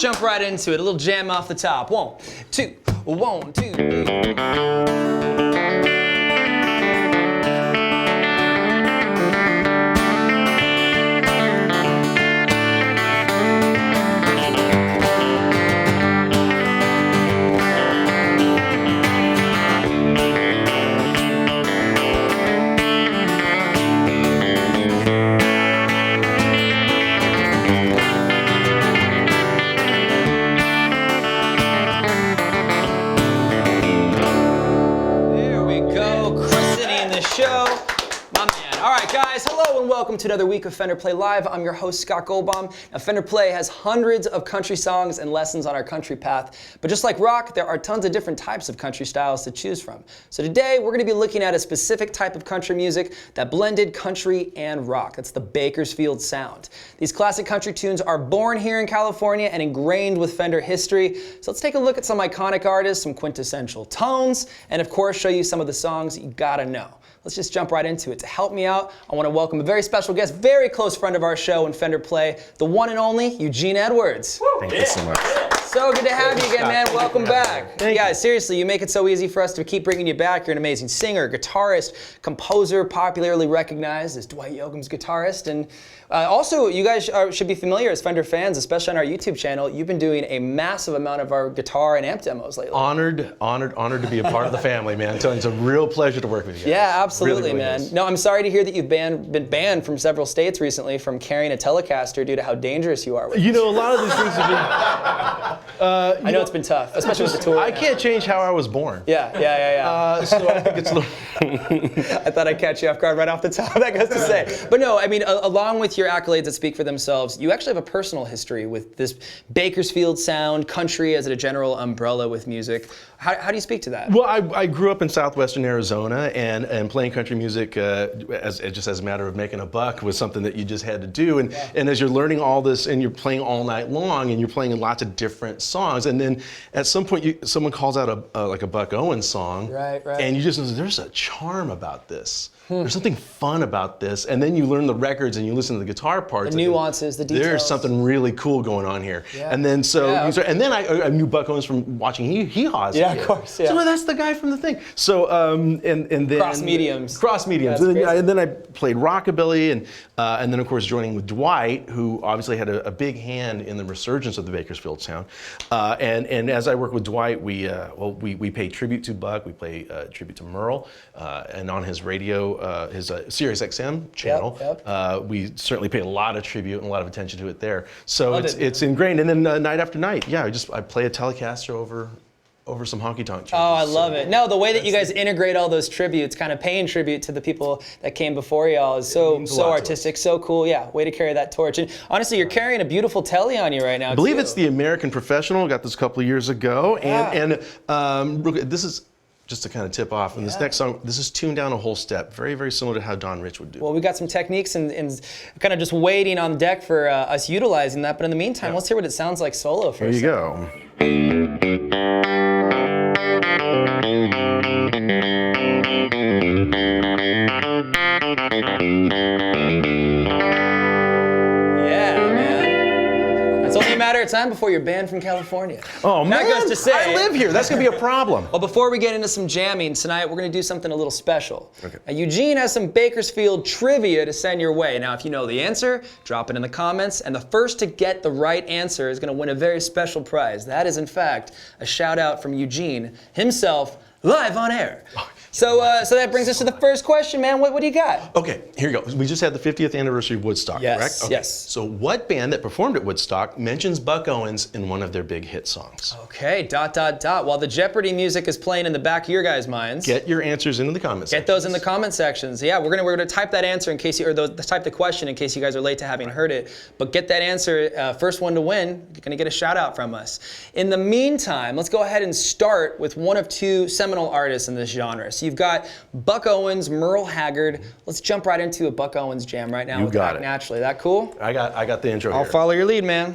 jump right into it. A little jam off the top. 1, 2, 1, 2, 3. Show, my man. All right, guys, hello and welcome to another week of Fender Play Live. I'm your host, Scott Goldbaum. Now, Fender Play has hundreds of country songs and lessons on our country path, but just like rock, there are tons of different types of country styles to choose from. So today, we're going to be looking at a specific type of country music that blended country and rock. That's the Bakersfield sound. These classic country tunes are born here in California and ingrained with Fender history. So let's take a look at some iconic artists, some quintessential tones, and of course, show you some of the songs you gotta know. Let's just jump right into it. To help me out, I want to welcome a very special guest, very close friend of our show and Fender Play, the one and only Eugene Edwards. Thank you so much. So good to have you again, man. Welcome back. Hey guys, seriously, you make it so easy for us to keep bringing you back. You're an amazing singer, guitarist, composer, popularly recognized as Dwight Yoakam's guitarist. And also, you guys should be familiar as Fender fans, especially on our YouTube channel. You've been doing a massive amount of our guitar and amp demos lately. Honored to be a part of the family, man. It's a real pleasure to work with you guys. Yeah, absolutely, really man. is. No, I'm sorry to hear that you've been banned from several states recently from carrying a Telecaster due to how dangerous you are with it. You know, a lot of these things have been... I know it's been tough, especially with the tour. I can't change how I was born. Yeah. So I think it's a little... I thought I'd catch you off guard right off the top, that goes to say. But no, I mean, along with your accolades that speak for themselves, you actually have a personal history with this Bakersfield sound, country as a general umbrella with music. How do you speak to that? Well, I grew up in southwestern Arizona, and playing country music just as a matter of making a buck was something that you just had to do. And as you're learning all this and you're playing all night long and you're playing lots of different songs, and then at some point someone calls out like a Buck Owens song, right. And you just know there's a charm about this. There's something fun about this, and then you learn the records and you listen to the guitar parts. The nuances, the details. There's something really cool going on here. Yeah. And then Yeah. then I knew Buck Owens from watching Hee Haws. Yeah, of course. Yeah. So that's the guy from the thing. So and then Cross mediums. Cross mediums. Yeah, And then I played rockabilly, and then of course joining with Dwight, who obviously had a big hand in the resurgence of the Bakersfield sound. And as I work with Dwight, we pay tribute to Buck. We play tribute to Merle, and on his radio, his Sirius XM channel, Yep. we certainly pay a lot of tribute and a lot of attention to it there. So Love it's ingrained. And then night after night, I play a Telecaster over some honky tonk tunes. Oh, I love it. No, the way that you guys integrate all those tributes, kind of paying tribute to the people that came before y'all is so artistic, so cool. Yeah, way to carry that torch. And honestly, you're carrying a beautiful Telly on you right now. I believe too. it's the American Professional. Got this a couple of years ago. Yeah. And this is just to kind of tip off. And this next song, this is tuned down a whole step, very, very similar to how Don Rich would do. Well, we got some techniques and kind of just waiting on deck for us utilizing that. But in the meantime, let's hear what it sounds like solo first. Here you go. Yeah, man. It's only a matter of time before you're banned from California. Oh, man. That goes to say, I live here. That's going to be a problem. Well, before we get into some jamming tonight, we're going to do something a little special. Okay. Now, Eugene has some Bakersfield trivia to send your way. Now, if you know the answer, drop it in the comments, and the first to get the right answer is going to win a very special prize. That is, in fact, a shout out from Eugene himself, live on air. So that brings us to the first question, man. What do you got? Okay, here you go. We just had the 50th anniversary of Woodstock, Yes, correct? Okay. yes. So what band that performed at Woodstock mentions Buck Owens in one of their big hit songs? Okay, ... While the Jeopardy music is playing in the back of your guys' minds, Get your answers into the comments. get those in the comment sections. Yeah, we're gonna type that answer in case type the question in case you guys are late to having heard it. But get that answer, first one to win. You're gonna get a shout out from us. In the meantime, let's go ahead and start with one of two seminal artists in this genre. So you've got Buck Owens, Merle Haggard. Let's jump right into a Buck Owens jam right now. You with got Act it. Naturally. That cool? I got the intro I'll here. follow your lead, man.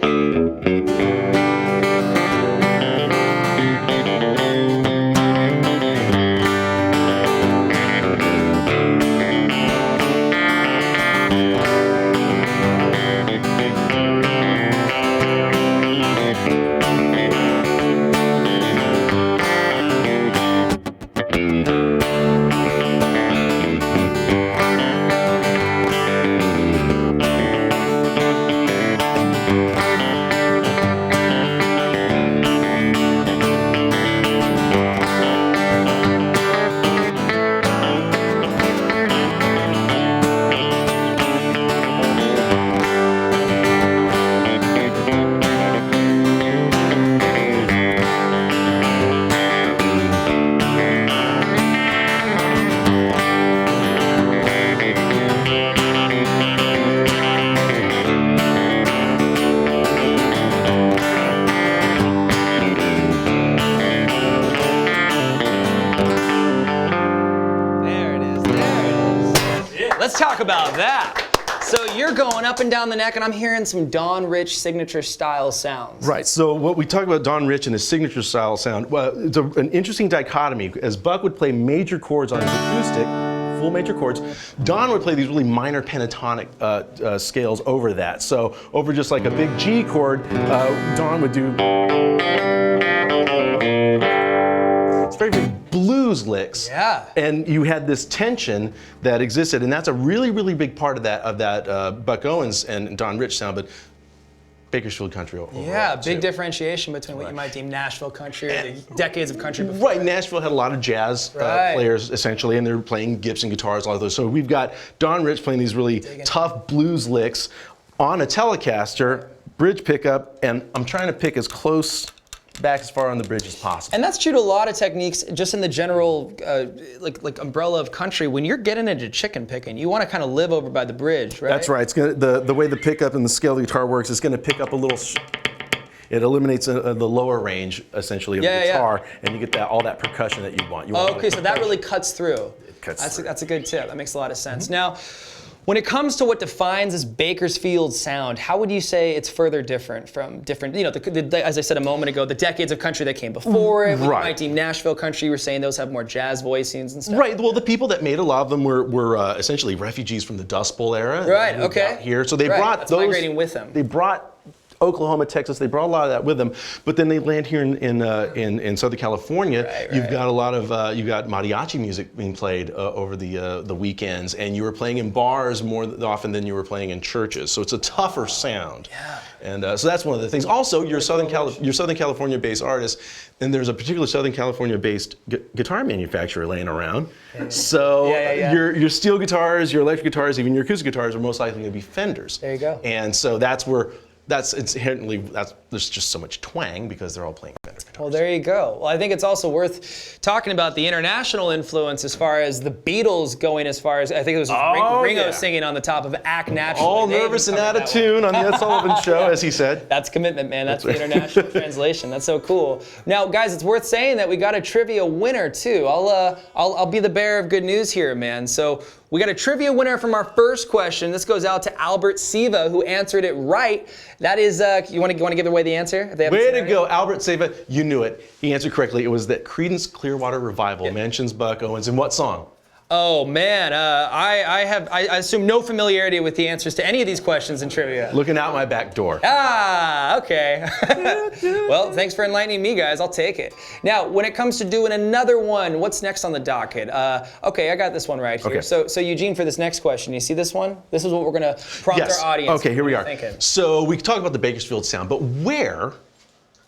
let's talk about that. So you're going up and down the neck, and I'm hearing some Don Rich signature style sounds. Right. So what we talk about Don Rich and his signature style sound, well, it's an interesting dichotomy. As Buck would play major chords on his acoustic, full major chords, Don would play these really minor pentatonic scales over that. So over just like a big G chord, Don would do. It's very, very blues licks. Yeah. And you had this tension that existed, and that's a really, really big part of that Buck Owens and Don Rich sound, but Bakersfield country overall. Yeah, big too. differentiation between what you might deem Nashville country or the decades of country before. Right, Nashville had a lot of jazz Right. players essentially, and they were playing Gibson guitars, a lot of those. So we've got Don Rich playing these really tough blues licks on a Telecaster, bridge pickup, and I'm trying to pick as close back as far on the bridge as possible. And that's true to a lot of techniques, just in the general like umbrella of country. When you're getting into chicken picking, you want to kind of live over by the bridge, right? That's right. It's gonna, the way the pickup and the scale of the guitar works, it's going to pick up a little. It eliminates the lower range essentially of the guitar, and you get all that percussion that you want. Okay, so that really cuts through. It cuts through. That's a good tip. That makes a lot of sense. Now, when it comes to what defines this Bakersfield sound, how would you say it's further different from different, as I said a moment ago, the decades of country that came before it, what you might deem Nashville country, you were saying those have more jazz voicings and stuff. Right. Well, the people that made a lot of them were essentially refugees from the Dust Bowl era. Right. Okay. Here, so they brought those migrating with them. They brought Oklahoma, Texas, they brought a lot of that with them, but then they land here in Southern California. Right. You've got a lot of you've got mariachi music being played over the weekends, and you were playing in bars more often than you were playing in churches. So it's a tougher sound. Yeah. And so that's one of the things. Also, you're Southern California-based artist, and there's a particular Southern California-based guitar manufacturer laying around. So your steel guitars, your electric guitars, even your acoustic guitars are most likely going to be Fenders. There you go. And so it's inherently, there's just so much twang because they're all playing Fender guitars. Well, there you go. Well, I think it's also worth talking about the international influence as far as the Beatles going as far as, I think it was Ringo singing on the top of Act Naturally. All nervous and out of tune on the Ed Sullivan Show, as he said. That's commitment, man. That's the international translation. That's so cool. Now, guys, it's worth saying that we got a trivia winner too. I'll be the bearer of good news here, man. So we got a trivia winner from our first question. This goes out to Albert Siva, who answered it right. That is, you want to give away the answer? Way to go, Albert Siva. You knew it. He answered correctly. It was that Creedence Clearwater Revival mentions Buck Owens in what song? Oh man, I assume no familiarity with the answers to any of these questions in trivia. Looking out my back door. Ah, okay. Well, thanks for enlightening me, guys. I'll take it. Now, when it comes to doing another one, what's next on the docket? Okay, I got this one right here. Okay. So Eugene, for this next question, you see this one? This is what we're gonna prompt our audience. Okay, here we are. Thinking. So we talk about the Bakersfield sound, but where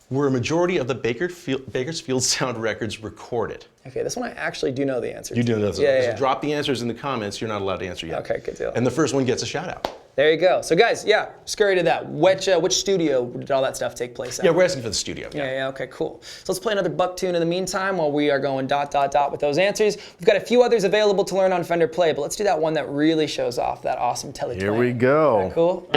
were a majority of the Bakersfield sound records recorded? Okay, this one I actually do know the answer You to. do know that. Yeah. So drop the answers in the comments. You're not allowed to answer yet. Okay, good deal. And the first one gets a shout out. There you go. So guys, scurry to that. Which studio did all that stuff take place at? Yeah, we're asking for the studio. Yeah, okay, cool. So let's play another Buck tune in the meantime while we are going ... with those answers. We've got a few others available to learn on Fender Play, but let's do that one that really shows off that awesome tele Here we go. Cool.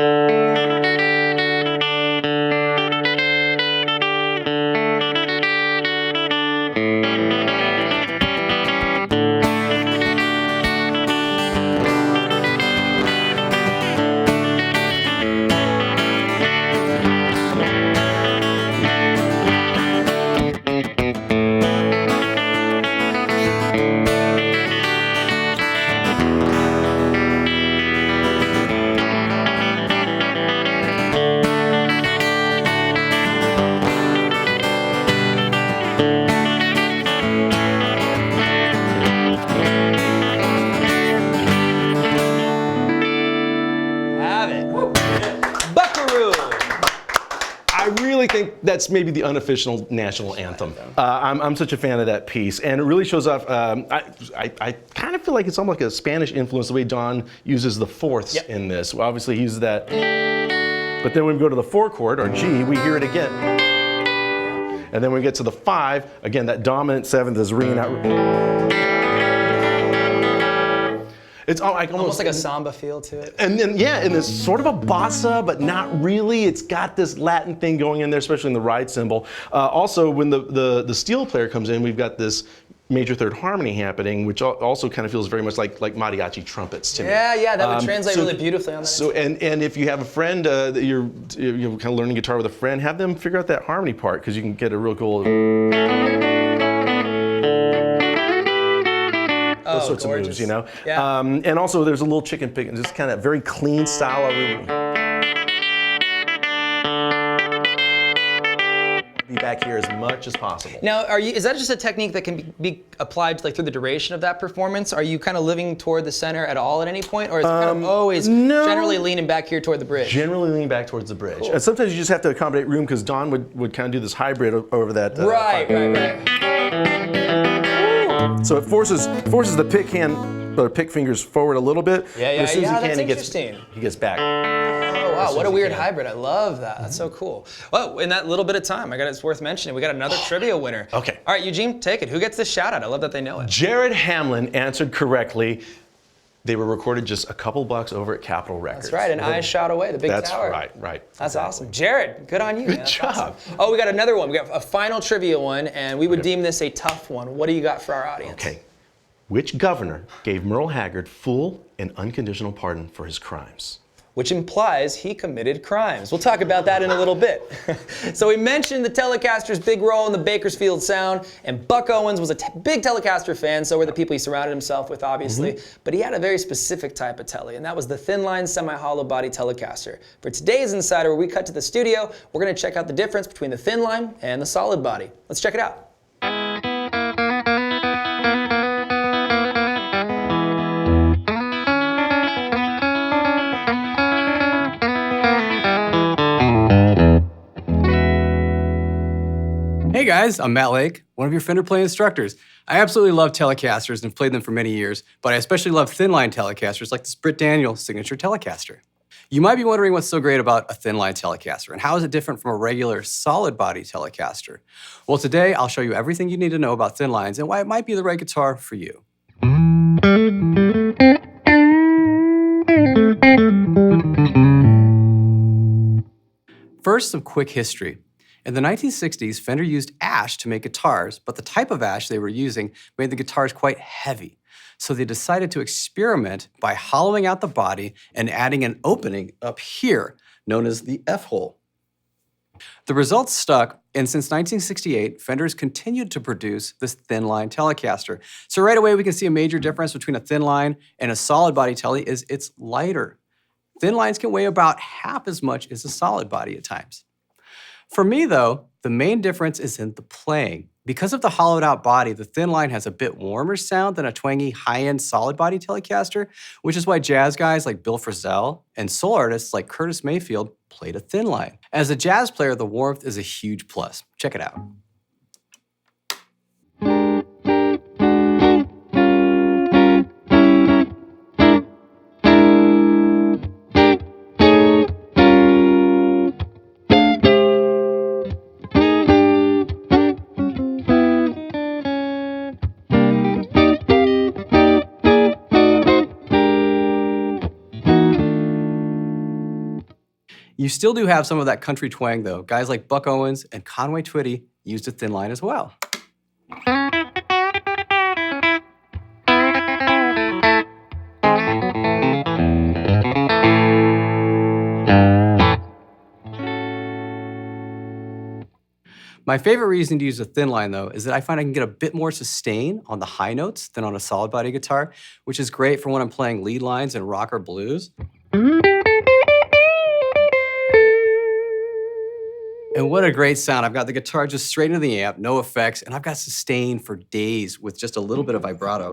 I think that's maybe the unofficial national anthem. I'm such a fan of that piece, and it really shows off. I kind of feel like it's almost like a Spanish influence, the way Don uses the fourths in this. Well, obviously, he uses that. But then when we go to the 4 chord, or G, we hear it again. And then when we get to the 5, again, that dominant 7th is ringing out. It's almost like a samba feel to it. And then, and it's sort of a bossa, but not really. It's got this Latin thing going in there, especially in the ride cymbal. Also, when the steel player comes in, we've got this major third harmony happening, which also kind of feels very much like mariachi trumpets to me. Yeah, that would translate really beautifully on that. So, and if you have a friend that you're kind of learning guitar with a friend, have them figure out that harmony part, because you can get a real cool. Those sorts gorgeous. of moves, you know. Yeah. And also, there's a little chicken picking, just kind of very clean style of be back here as much as possible. Now, is that just a technique that can be applied to, like, through the duration of that performance? Are you kind of living toward the center at all at any point, or is it kind of always generally leaning back here toward the bridge? Generally leaning back towards the bridge. Cool. And sometimes you just have to accommodate room, because Don would kind of do this hybrid over that. Right. So it forces the pick hand or pick fingers forward a little bit. Yeah, but as soon as he that's can, interesting. he gets back. Oh wow, what a weird hybrid! I love that. That's so cool. Well, in that little bit of time, it's worth mentioning, we got another trivia winner. Okay. All right, Eugene, take it. Who gets the shout out? I love that they know it. Jared Hamlin answered correctly. They were recorded just a couple blocks over at Capitol Records. That's right, and I shot away, the big tower. That's right. That's awesome. Jared, good on you. Good man. That's job. Awesome. Oh, we got another one. We got a final trivia one, and we would deem this a tough one. What do you got for our audience? Okay. Which governor gave Merle Haggard full and unconditional pardon for his crimes? Which implies he committed crimes. We'll talk about that in a little bit. So we mentioned the Telecaster's big role in the Bakersfield sound, and Buck Owens was a big Telecaster fan, so were the people he surrounded himself with, obviously. But he had a very specific type of Tele, and that was the thin-line semi-hollow body Telecaster. For today's Insider, where we cut to the studio, we're gonna check out the difference between the thin line and the solid body. Let's check it out. Hey guys, I'm Matt Lake, one of your Fender Play instructors. I absolutely love Telecasters and have played them for many years, but I especially love thin-line Telecasters like this Britt Daniel Signature Telecaster. You might be wondering what's so great about a thin-line Telecaster and how is it different from a regular solid body Telecaster? Well, today I'll show you everything you need to know about thin lines and why it might be the right guitar for you. First, some quick history. In the 1960s, Fender used ash to make guitars, but the type of ash they were using made the guitars quite heavy. So they decided to experiment by hollowing out the body and adding an opening up here, known as the F-hole. The results stuck, and since 1968, Fender's continued to produce this thin-line Telecaster. So right away, we can see a major difference between a thin line and a solid body Tele is it's lighter. Thin lines can weigh about half as much as a solid body at times. For me, though, the main difference is in the playing. Because of the hollowed out body, the thin line has a bit warmer sound than a twangy, high-end solid body Telecaster, which is why jazz guys like Bill Frisell and soul artists like Curtis Mayfield played a thin line. As a jazz player, the warmth is a huge plus. Check it out. You still do have some of that country twang, though. Guys like Buck Owens and Conway Twitty used a thin line as well. My favorite reason to use a thin line, though, is that I find I can get a bit more sustain on the high notes than on a solid body guitar, which is great for when I'm playing lead lines in rock or blues. And what a great sound. I've got the guitar just straight into the amp, no effects, and I've got sustain for days with just a little bit of vibrato.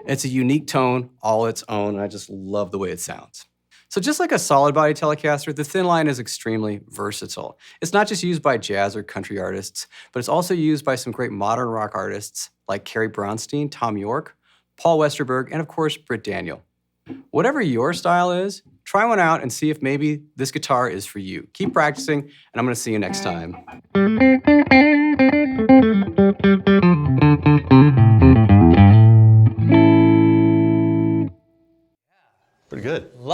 It's a unique tone, all its own, and I just love the way it sounds. So just like a solid body Telecaster, the thin line is extremely versatile. It's not just used by jazz or country artists, but it's also used by some great modern rock artists like Carrie Brownstein, Tom York, Paul Westerberg, and of course, Britt Daniel. Whatever your style is, try one out and see if maybe this guitar is for you. Keep practicing, and I'm gonna see you next time.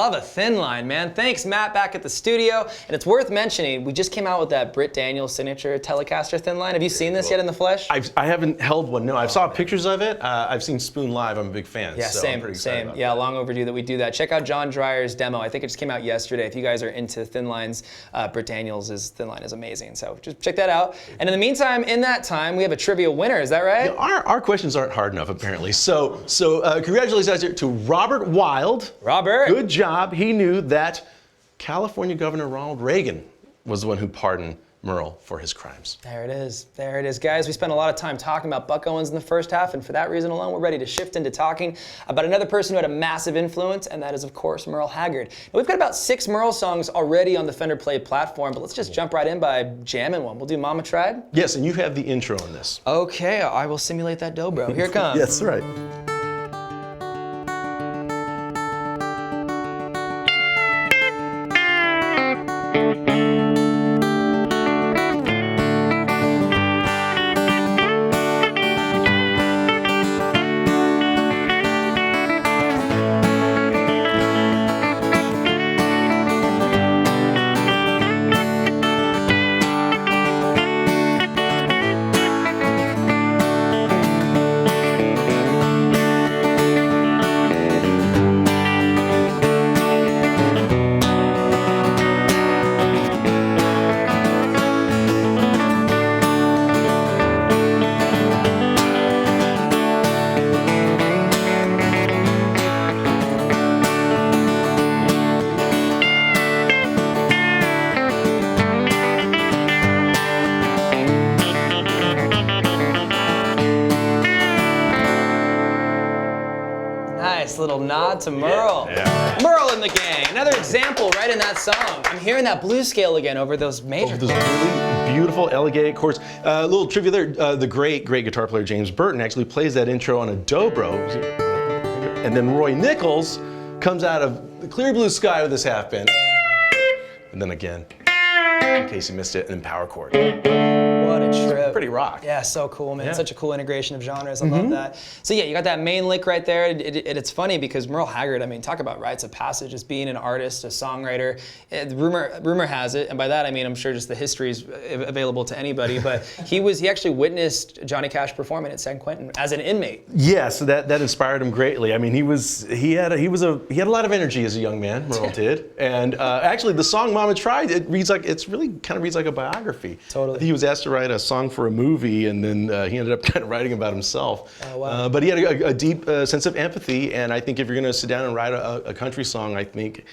love a thin line, man. Thanks, Matt, back at the studio. And it's worth mentioning, we just came out with that Britt Daniels signature Telecaster thin line. Have you seen this yet in the flesh? I haven't held one, no. I saw pictures of it. I've seen Spoon live. I'm a big fan. Yeah, so I'm pretty excited same. about Yeah, that. long overdue that we do that. Check out John Dreyer's demo. I think it just came out yesterday. If you guys are into thin lines, Britt Daniels' thin line is amazing. So just check that out. And in the meantime, in that time, we have a trivia winner. Is that right? Our questions aren't hard enough, apparently. So congratulations to Robert Wild. Robert. Good job. He knew that California Governor Ronald Reagan was the one who pardoned Merle for his crimes. There it is. There it is. Guys, we spent a lot of time talking about Buck Owens in the first half, and for that reason alone, we're ready to shift into talking about another person who had a massive influence, and that is, of course, Merle Haggard. Now, we've got about 6 Merle songs already on the Fender Play platform, but let's just jump right in by jamming one. We'll do Mama Tried. Yes, and you have the intro on this. Okay, I will simulate that dobro. Here it comes. Yes, right. Nice little nod to Merle. Yeah. Merle and the gang. Another example right in that song. I'm hearing that blues scale again over those major Those really beautiful, elegant chords. A little trivia there, the great guitar player James Burton actually plays that intro on a dobro. And then Roy Nichols comes out of the clear blue sky with his half bend. And then again, in case you missed it, an power chord. What a trip. Pretty rock. Yeah, so cool, man. Yeah. Such a cool integration of genres. I love that. So yeah, you got that main lick right there. It's funny because Merle Haggard, I mean, talk about rites of passage as being an artist, a songwriter. Rumor has it, and by that I mean I'm sure just the history is available to anybody, but he actually witnessed Johnny Cash performing at San Quentin as an inmate. Yeah, so that inspired him greatly. I mean, he had a lot of energy as a young man. Merle did, and actually the song "Mama Tried" it really kind of reads like a biography. Totally. He was asked to write a song for a movie, and then he ended up kind of writing about himself. Oh, wow. But he had a deep sense of empathy, and I think if you're going to sit down and write a country song, I think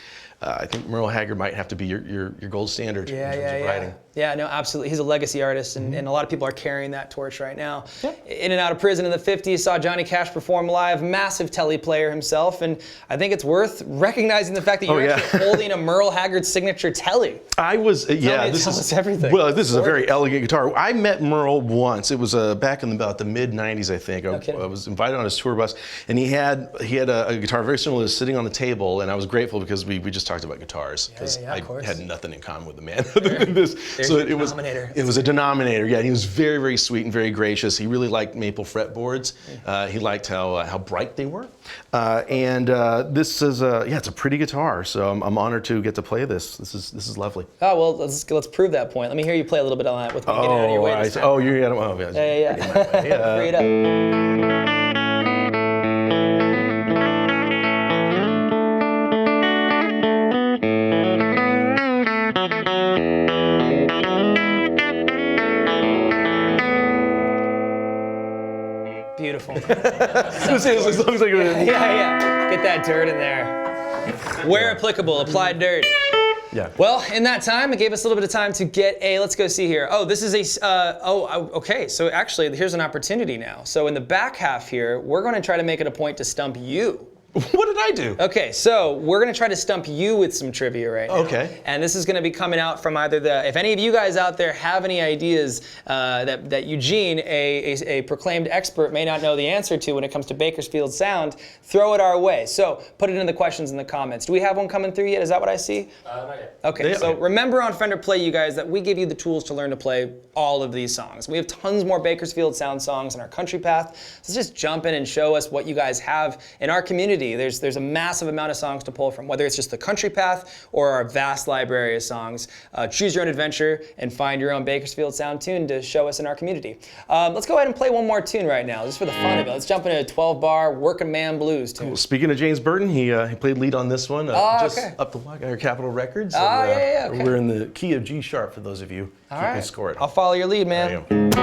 Merle Haggard might have to be your gold standard in terms of writing. Yeah, no, absolutely. He's a legacy artist, and a lot of people are carrying that torch right now. In and out of prison in the 50s, saw Johnny Cash perform live, massive telly player himself, and I think it's worth recognizing the fact that you're actually holding a Merle Haggard signature telly. I was, Tell us everything. Well, this is a very elegant guitar. I met Merle once. It was back in about the mid '90s, I think. I was invited on his tour bus, and he had a guitar very similar to this sitting on the table, and I was grateful because we just talked about guitars because I had nothing in common with the man other than this. So it was a denominator. Yeah, and he was very, very sweet and very gracious. He really liked maple fretboards. He liked how bright they were. This is it's a pretty guitar. So I'm honored to get to play this. This is lovely. Oh, well, let's prove that point. Let me hear you play a little bit on that with me getting out of your way this time. You're getting out of my way. Yeah. Free it up. Beautiful. It looks like Yeah. Get that dirt in there. Where applicable, apply dirt. Yeah. Well, in that time, it gave us a little bit of time to get let's go see here. Oh, this is okay. So actually, here's an opportunity now. So in the back half here, we're going to try to make it a point to stump you. What did I do? Okay, so we're gonna try to stump you with some trivia right now. Okay. And this is gonna be coming out from either if any of you guys out there have any ideas that Eugene, a proclaimed expert, may not know the answer to when it comes to Bakersfield sound, throw it our way. So put it in the questions in the comments. Do we have one coming through yet? Is that what I see? Not yet. Okay, so remember on Fender Play, you guys, that we give you the tools to learn to play all of these songs. We have tons more Bakersfield sound songs in our country path. So just jump in and show us what you guys have in our community community, there's a massive amount of songs to pull from, whether it's just the country path or our vast library of songs. Choose your own adventure and find your own Bakersfield Sound tune to show us in our community. Let's go ahead and play one more tune right now, just for the fun of it. Let's jump into a 12-bar Working Man Blues tune. Well, speaking of James Burton, he played lead on this one, just okay. up the block at Capitol Records. Okay. We're in the key of G sharp for those of you keeping score at home. I'll follow your lead, man. There you go.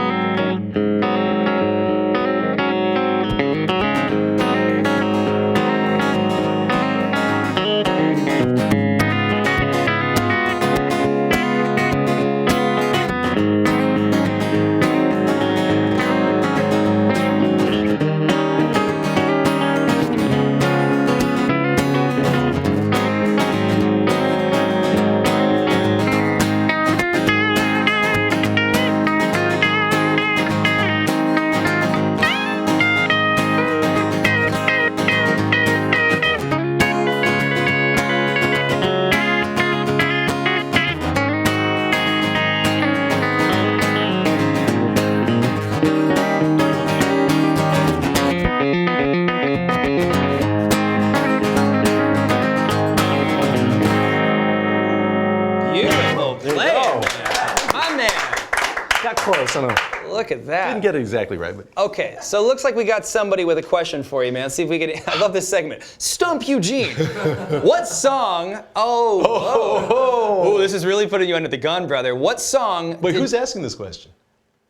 Beautiful There you play, go. my man. Got close. I know. Look at that. Didn't get it exactly right, but Okay, so it looks like we got somebody with a question for you, man. See if we can. I love this segment. Stump Eugene. What song? Oh, this is really putting you under the gun, brother. What song? wait, who's asking this question?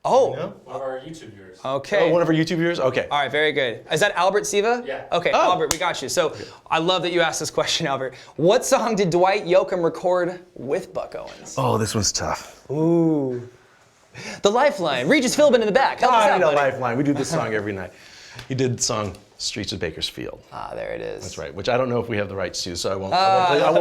Oh, One of our YouTube viewers. okay. Oh, one of our YouTube viewers? Okay. All right, very good. Is that Albert Siva? Yeah. Okay, Oh. Albert, we got you. So I love that you asked this question, Albert. What song did Dwight Yoakam record with Buck Owens? Oh, this one's tough. Ooh. The Lifeline. Regis Philbin in the back. Help us I out, need a buddy. lifeline. We do this song every night. He did the song Streets of Bakersfield. Ah, there it is. That's right, which I don't know if we have the rights to, so I won't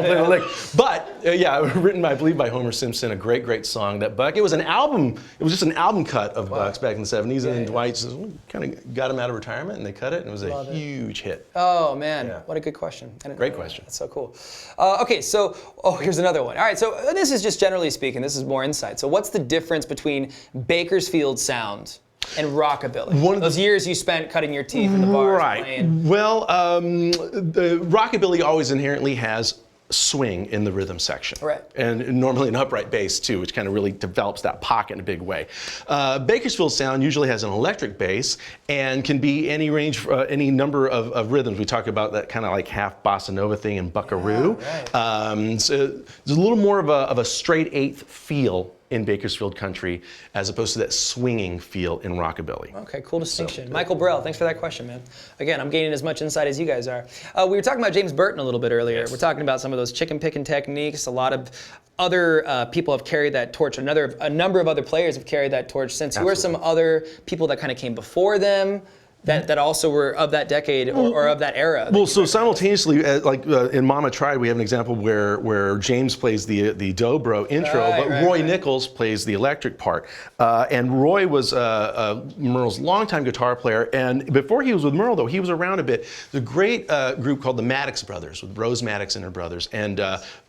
play the lick. But yeah, written, I believe, by Homer Simpson, a great, great song that Buck, it was an album, it was just an album cut of Buck's back in the 70s, and then Dwight says, well, kind of got him out of retirement, and they cut it, and it was a huge hit. Oh, man. Yeah. What a good question. I didn't Great know that. question. That's so cool. Okay, so, here's another one. All right, so this is just generally speaking, this is more insight. So what's the difference between Bakersfield sound and rockabilly? Those years you spent cutting your teeth in the bars playing. Well, the rockabilly always inherently has swing in the rhythm section. Right. And normally an upright bass too, which kind of really develops that pocket in a big way. Bakersfield sound usually has an electric bass and can be any range, any number of rhythms. We talk about that kind of like half bossa nova thing in Buckaroo. Yeah, right. So there's a little more of a straight eighth feel in Bakersfield country as opposed to that swinging feel in rockabilly. Okay, cool distinction. Michael Burrell, thanks for that question, man. Again, I'm gaining as much insight as you guys are. We were talking about James Burton a little bit earlier. Yes. We're talking about some of those chicken picking techniques. A lot of other people have carried that torch. A number of other players have carried that torch since. Who are some other people that kind of came before them that also were of that decade or of that era? Well, so simultaneously, in Mama Tried, we have an example where James plays the dobro intro, but Roy Nichols plays the electric part. And Roy was Merle's longtime guitar player, and before he was with Merle, though, he was around a bit. The great group called the Maddox Brothers, with Rose Maddox and her brothers, and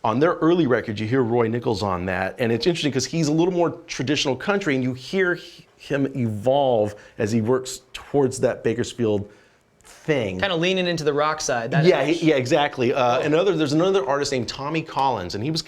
on their early record, you hear Roy Nichols on that, and it's interesting because he's a little more traditional country, and you hear him evolve as he works towards that Bakersfield thing. Kind of leaning into the rock side. Yeah, exactly. There's another artist named Tommy Collins, and he was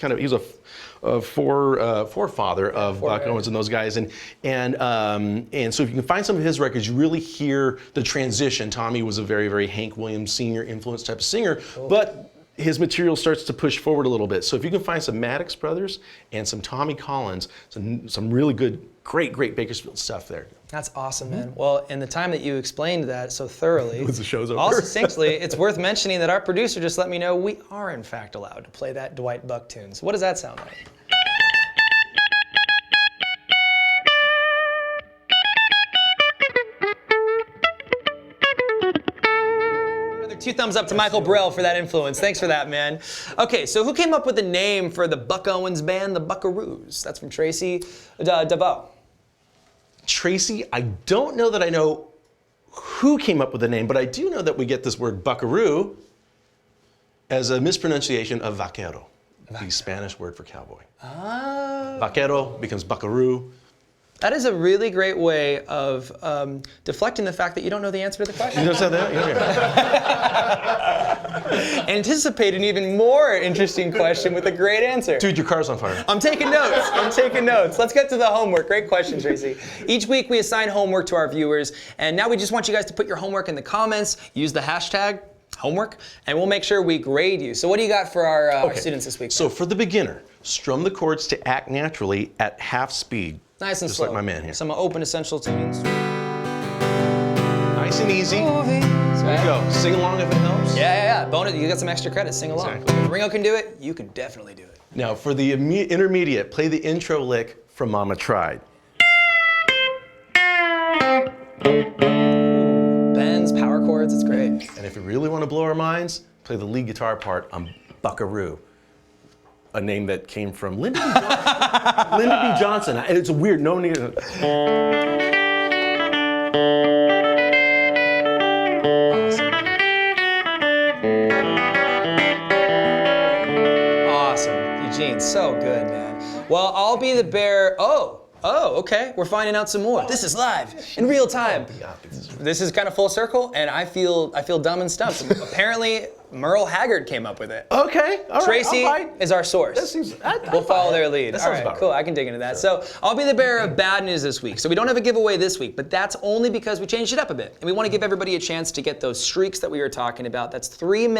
a forefather of Buck Owens and those guys, and so if you can find some of his records, you really hear the transition. Tommy was a very, very Hank Williams Sr. influence type of singer, but his material starts to push forward a little bit. So if you can find some Maddox Brothers and some Tommy Collins, some really good, great Bakersfield stuff there. That's awesome, man. Well, in the time that you explained that so thoroughly, The show's over. all succinctly, it's worth mentioning that our producer just let me know we are in fact allowed to play that Dwight Buck tune. So what does that sound like? Another 2 thumbs up to Michael Burrell for that influence. Thanks for that, man. Okay, so who came up with the name for the Buck Owens band, the Buckaroos? That's from Tracy DeVoe. Tracy, I don't know that I know who came up with the name, but I do know that we get this word buckaroo as a mispronunciation of vaquero, the Spanish word for cowboy. Ah. Vaquero becomes buckaroo. That is a really great way of deflecting the fact that you don't know the answer to the question. You know that? Yeah. Anticipate an even more interesting question with a great answer. Dude, your car's on fire. I'm taking notes. I'm taking notes. Let's get to the homework. Great question, Tracy. Each week we assign homework to our viewers, and now we just want you guys to put your homework in the comments, use the hashtag homework, and we'll make sure we grade you. So what do you got for our students this week? So for the beginner, strum the chords to act naturally at half speed. Nice and just slow. like my man here. Some open essential tunes. Nice and easy. There you go. Sing along if it helps. Yeah. Bonus, you got some extra credits. Sing along. Exactly. If Ringo can do it, you can definitely do it. Now for the intermediate, play the intro lick from Mama Tried. Bends, power chords, it's great. And if you really want to blow our minds, play the lead guitar part on Buckaroo, a name that came from Lyndon B. Johnson. And it's a weird, no need. Awesome. Eugene, so good, man. Well, I'll be the bearer. Oh, okay. We're finding out some more. This is live, in real time. This is kind of full circle, and I feel dumb and stumped. Apparently, Merle Haggard came up with it. Okay, all right. Tracy I'll buy- is our source. That seems- We'll follow their lead. That All sounds right, about cool. right. I can dig into that. So I'll be the bearer of bad news this week. So we don't have a giveaway this week, but that's only because we changed it up a bit. And we want to give everybody a chance to get those streaks that we were talking about. That's 7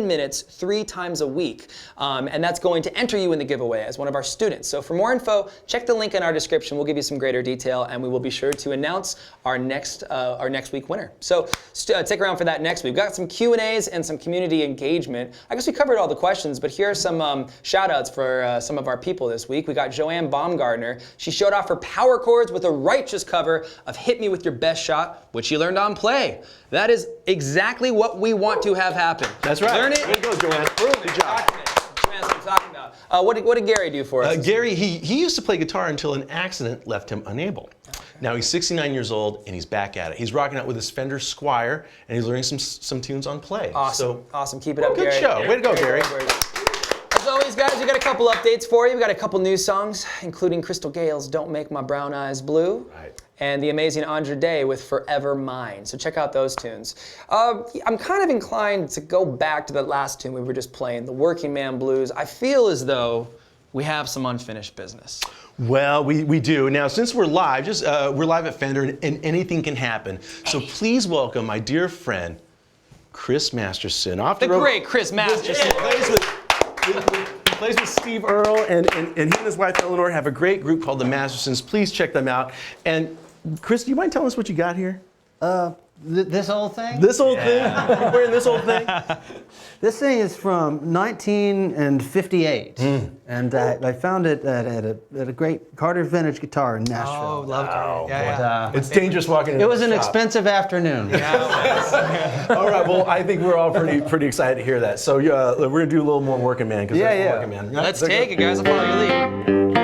minutes, 3 times a week. And that's going to enter you in the giveaway as one of our students. So for more info, check the link in our description. We'll give you some greater detail, and we will be sure to announce our next week winner. So stick around for that next week. We've got some Q&As and some community engagement. I guess we covered all the questions, but here are some shout outs for some of our people this week. We got Joanne Baumgartner. She showed off her power chords with a righteous cover of Hit Me With Your Best Shot, which she learned on Play. That is exactly what we want to have happen. That's right. Learn it. Way to go, Joanne. Good job. Document it. That's what I'm talking about. What did Gary do for us? Gary, he used to play guitar until an accident left him unable. Now he's 69 years old and he's back at it. He's rocking out with his Fender Squire and he's learning some tunes on Play. Awesome. Keep it up, Good Gary. show. Way to go, Gary. As always, guys, we got a couple updates for you. We got a couple new songs, including Crystal Gale's "Don't Make My Brown Eyes Blue," Right. and the amazing Andra Day with "Forever Mine." So check out those tunes. I'm kind of inclined to go back to the last tune we were just playing, the Working Man Blues. I feel as though we have some unfinished business. Well, we do. Now, since we're live, we're live at Fender and anything can happen. So please welcome my dear friend, Chris Masterson. The great Chris Masterson. He plays with Steve Earle, and he and his wife Eleanor have a great group called the Mastersons. Please check them out. And Chris, do you mind telling us what you got here? This old thing? This old thing? You're wearing this old thing? This thing is from 1958, and I found it at a great Carter Vintage Guitar in Nashville. Oh, love Carter. And, It's dangerous walking in it was the an shop. expensive afternoon. All right, well, I think we're all pretty excited to hear that. So we're going to do a little more Working Man. Yeah. Working Man. Let's take it, guys. I'll follow your lead.